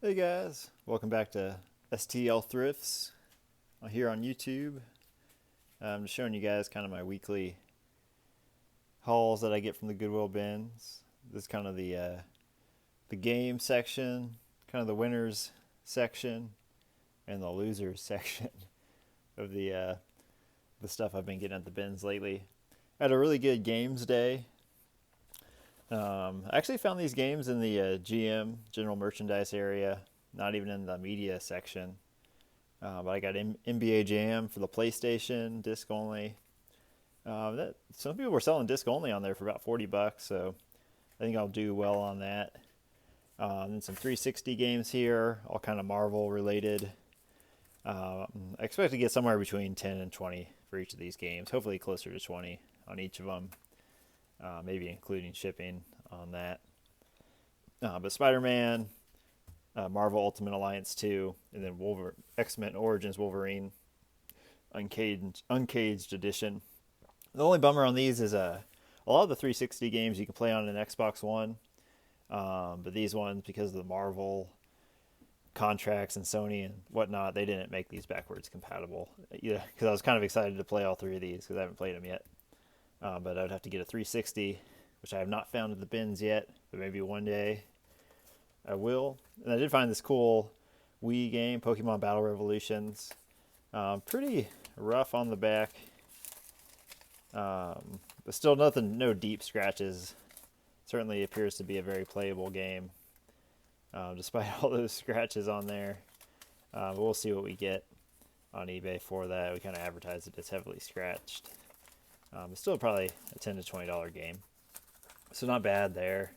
Hey guys, welcome back to STL Thrifts here on YouTube. I'm just showing you guys kind of my weekly hauls that I get from the Goodwill bins. This is kind of the game section, kind of the winners section, and the losers section of the stuff I've been getting at the bins lately. I had a really good games day. I actually found these games in the GM, general merchandise area, not even in the media section. But I got NBA Jam for the PlayStation, disc only. Some people were selling disc only on there for about $40, so I think I'll do well on that. And some 360 games here, all kind of Marvel related. I expect to get somewhere between 10 and 20 for each of these games, hopefully closer to 20 on each of them. Maybe including shipping on that. But Spider-Man, Marvel Ultimate Alliance 2, and then X-Men Origins Wolverine Uncaged Edition. The only bummer on these is a lot of the 360 games you can play on an Xbox One, but these ones, because of the Marvel contracts and Sony and whatnot, they didn't make these backwards compatible. Yeah, because I was kind of excited to play all three of these because I haven't played them yet. But I would have to get a 360, which I have not found at the bins yet, but maybe one day I will. And I did find this cool Wii game, Pokemon Battle Revolutions. Pretty rough on the back, but still no deep scratches. Certainly appears to be a very playable game, despite all those scratches on there. But we'll see what we get on eBay for that. We kind of advertise it as heavily scratched. It's still probably a $10 to $20 game, so not bad there.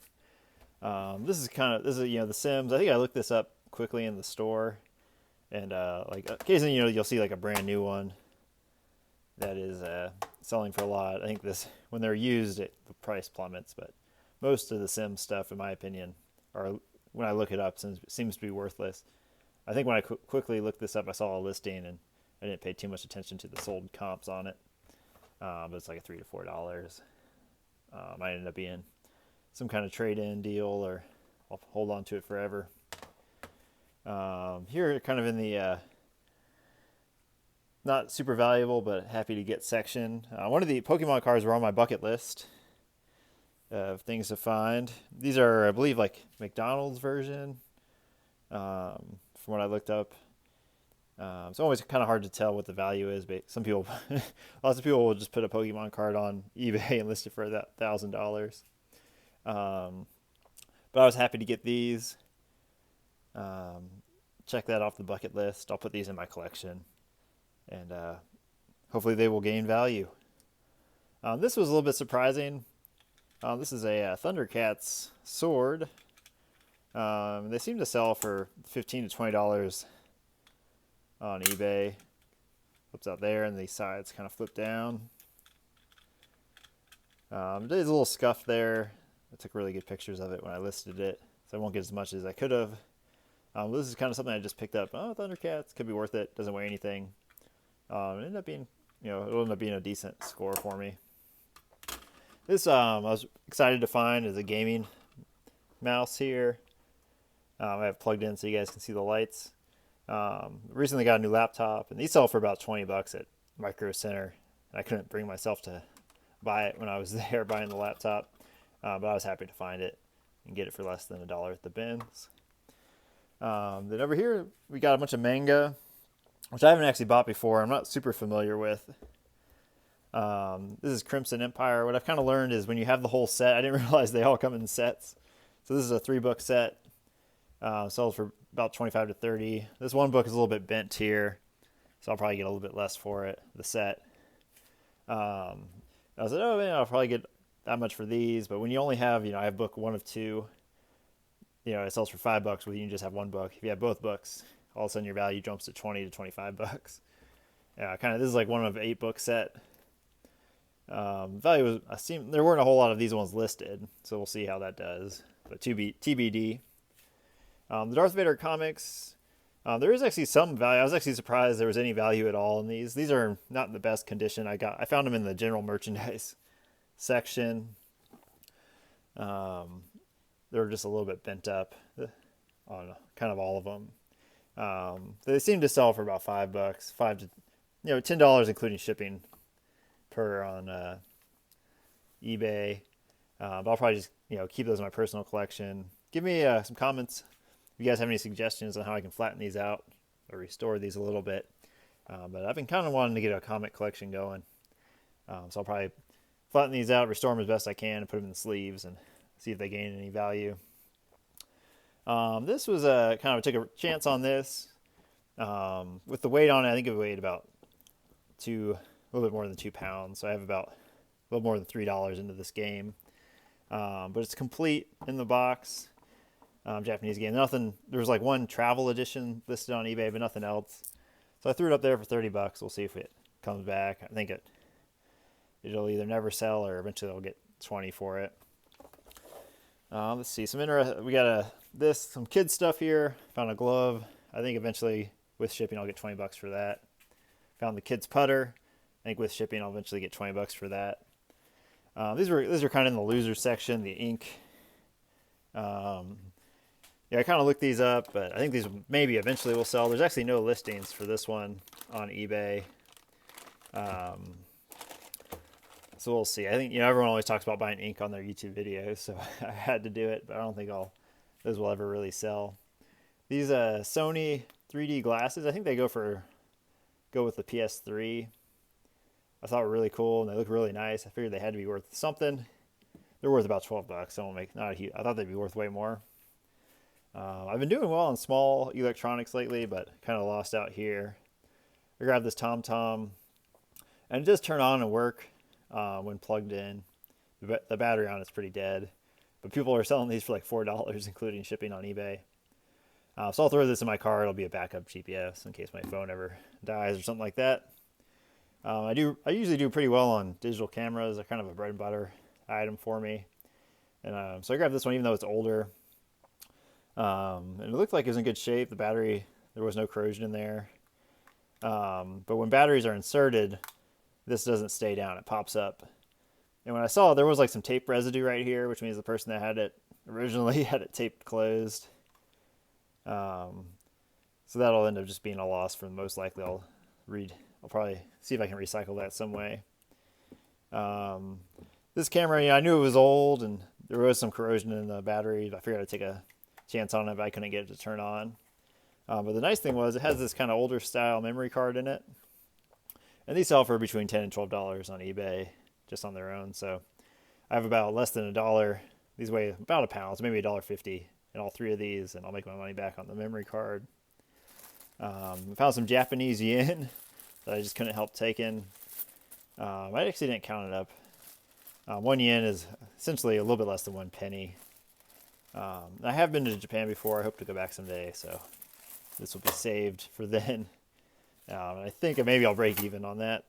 This is The Sims. I think I looked this up quickly in the store, and like occasionally you'll see like a brand new one that is selling for a lot. I think this, when they're used, the price plummets, but most of the Sims stuff, in my opinion, are, when I look it up, seems to be worthless. I think when I quickly looked this up, I saw a listing and I didn't pay too much attention to the sold comps on it. But it's like a $3 to $4. Might end up being some kind of trade-in deal, or I'll hold on to it forever. Here, kind of in the not super valuable but happy to get section. One of the Pokemon cards were on my bucket list of things to find. These are, I believe, like McDonald's version. From what I looked up. It's always kind of hard to tell what the value is, but lots of people will just put a Pokemon card on eBay and list it for that $1,000. But I was happy to get these. Check that off the bucket list. I'll put these in my collection, and hopefully they will gain value. This was a little bit surprising. This is a Thundercats sword. They seem to sell for $15 to $20 on eBay. Flips out there, and these sides kind of flip down. There's a little scuff there. I took really good pictures of it when I listed it, so I won't get as much as I could have. This is kind of something I just picked up. Oh, Thundercats, could be worth it. Doesn't weigh anything. It'll end up being a decent score for me. This I was excited to find is a gaming mouse here. I have plugged in so you guys can see the lights. Recently got a new laptop, and these sell for about $20 at Micro Center. And I couldn't bring myself to buy it when I was there buying the laptop, but I was happy to find it and get it for less than $1 at the bins. Then over here we got a bunch of Manga, which I haven't actually bought before. I'm not super familiar with. This is Crimson Empire. What I've kind of learned is when you have the whole set, I didn't realize they all come in sets. So this is a 3-book set. Sells for about $25 to $30. This one book is a little bit bent here, so I'll probably get a little bit less for it, the set. I was like, oh man, I'll probably get that much for these, but when you only have, I have book 1 of 2, it sells for $5 when you just have one book. If you have both books, all of a sudden your value jumps to $20 to $25. Yeah, this is like 1 of 8 book set. Value was, there weren't a whole lot of these ones listed, so we'll see how that does, but TBD. The Darth Vader comics, there is actually some value. I was actually surprised there was any value at all in these. These are not in the best condition. I found them in the general merchandise section. They're just a little bit bent up. on kind of all of them. They seem to sell for about $5, 5 to $10 including shipping per on eBay. But I'll probably just keep those in my personal collection. Give me some comments if you guys have any suggestions on how I can flatten these out or restore these a little bit. But I've been kind of wanting to get a comic collection going. So I'll probably flatten these out, restore them as best I can, and put them in the sleeves and see if they gain any value. This was took a chance on this. With the weight on it, I think it weighed about a little bit more than 2 pounds. So I have about a little more than $3 into this game. But it's complete in the box. Japanese game. There was like one travel edition listed on eBay, but nothing else. So I threw it up there for $30. We'll see if it comes back. I think it'll either never sell or eventually I'll get 20 for it. Let's see. We got some kid stuff here. Found a glove. I think eventually with shipping I'll get $20 for that. Found the kid's putter. I think with shipping I'll eventually get $20 for that. These are kind of in the loser section. The ink. I kind of looked these up, but I think these maybe eventually will sell. There's actually no listings for this one on eBay. So we'll see. I think everyone always talks about buying ink on their YouTube videos, so I had to do it, but I don't think those will ever really sell. These Sony 3D glasses, I think they go with the PS3. I thought were really cool and they look really nice. I figured they had to be worth something. They're worth about $12. I thought they'd be worth way more. I've been doing well on small electronics lately, but kind of lost out here. I grabbed this tomtom, and it does turn on and work when plugged in. The battery on it's pretty dead, but people are selling these for like $4, including shipping on eBay. So I'll throw this in my car. It'll be a backup GPS in case my phone ever dies or something like that. I usually do pretty well on digital cameras. They're kind of a bread and butter item for me, and so I grabbed this one even though it's older. And it looked like it was in good shape. The battery, there was no corrosion in there. But when batteries are inserted, this doesn't stay down. It pops up. And when I saw it, there was like some tape residue right here, which means the person that had it originally had it taped closed. So that'll end up just being a loss for most likely. I'll probably see if I can recycle that some way. This camera, I knew it was old and there was some corrosion in the battery. I figured I'd take a chance on it, but I couldn't get it to turn on. But the nice thing was it has this kind of older style memory card in it. And these sell for between $10 and $12 on eBay just on their own. So I have about less than $1. These weigh about a pound, so maybe $1.50 in all three of these, and I'll make my money back on the memory card. I found some Japanese yen that I just couldn't help taking. I actually didn't count it up. 1 yen is essentially a little bit less than 1 penny. I have been to Japan before. I hope to go back someday, so this will be saved for then. I think maybe I'll break even on that.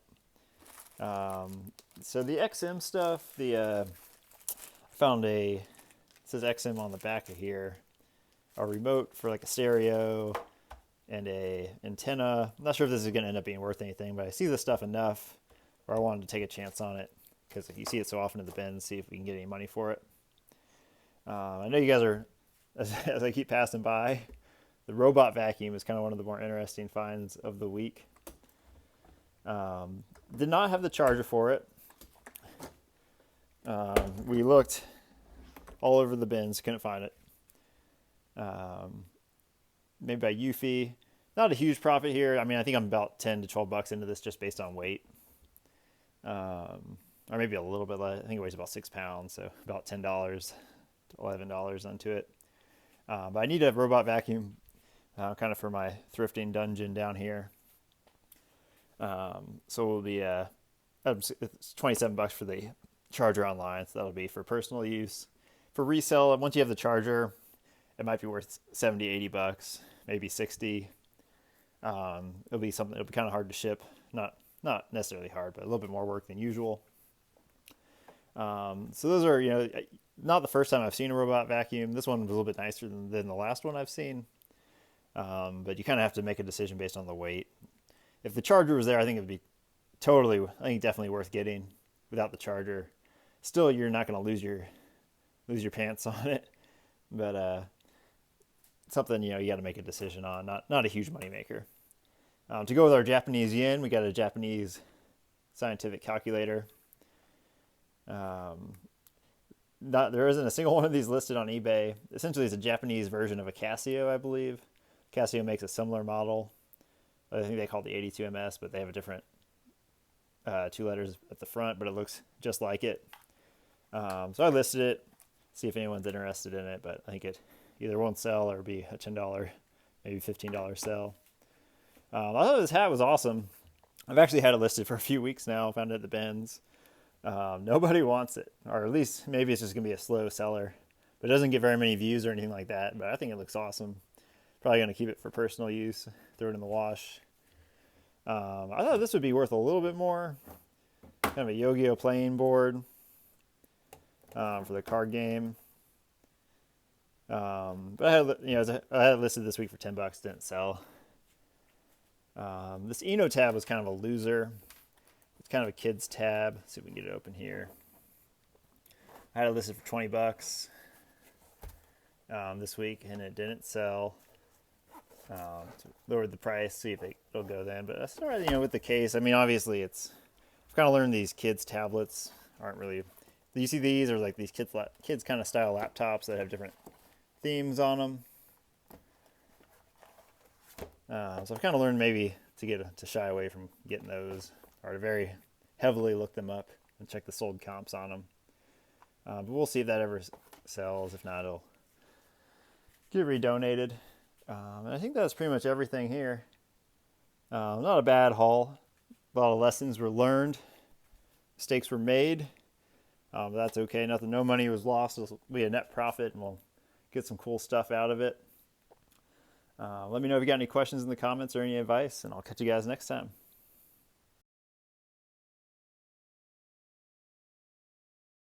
So the XM stuff, I found it says XM on the back of here, a remote for like a stereo and a antenna. I'm not sure if this is going to end up being worth anything, but I see this stuff enough where I wanted to take a chance on it because you see it so often in the bins, see if we can get any money for it. I know you guys are, as I keep passing by, the robot vacuum is kind of one of the more interesting finds of the week. Did not have the charger for it. We looked all over the bins, couldn't find it. Made by Eufy. Not a huge profit here. I mean, I think I'm about $10 to $12 into this just based on weight. Or maybe a little bit less. I think it weighs about 6 pounds, so about $10 to $11 onto it. But I need a robot vacuum kind of for my thrifting dungeon down here. So it'll be it's $27 for the charger online, so that'll be for personal use. For resale, once you have the charger, it might be worth $70, $80, maybe $60. It'll be kind of hard to ship. Not necessarily hard, but a little bit more work than usual. So those are, not the first time I've seen a robot vacuum. This one was a little bit nicer than the last one I've seen. But you kind of have to make a decision based on the weight. If the charger was there, I think it'd be definitely worth getting without the charger. Still, you're not going to lose your pants on it. But something, you got to make a decision on. Not a huge moneymaker. To go with our Japanese yen, we got a Japanese scientific calculator. There isn't a single one of these listed on eBay. Essentially, it's a Japanese version of a Casio, I believe. Casio makes a similar model. I think they call it the 82MS, but they have a different 2 letters at the front, but it looks just like it. So I listed it, see if anyone's interested in it, but I think it either won't sell or be a $10, maybe $15 sell. I thought this hat was awesome. I've actually had it listed for a few weeks now. Found it at the bins. Nobody wants it, or at least maybe it's just going to be a slow seller. But it doesn't get very many views or anything like that, but I think it looks awesome. Probably going to keep it for personal use, throw it in the wash. I thought this would be worth a little bit more. Kind of a Yu-Gi-Oh playing board for the card game. But I had it listed this week for $10, didn't sell. This Eno tab was kind of a loser. It's kind of a kid's tab. Let's see if we can get it open here. I had it listed for $20 this week, and it didn't sell. Lowered the price, see if it'll go then. But I started, with the case. I mean, obviously, I've kind of learned these kids' tablets aren't really. You see these are like these kids kind of style laptops that have different themes on them. So I've kind of learned maybe to shy away from getting those, or to very heavily look them up and check the sold comps on them. But we'll see if that ever sells. If not, it'll get redonated. And I think that's pretty much everything here. Not a bad haul. A lot of lessons were learned. Mistakes were made. But that's okay. No money was lost. It'll be a net profit, and we'll get some cool stuff out of it. Let me know if you got any questions in the comments or any advice, and I'll catch you guys next time.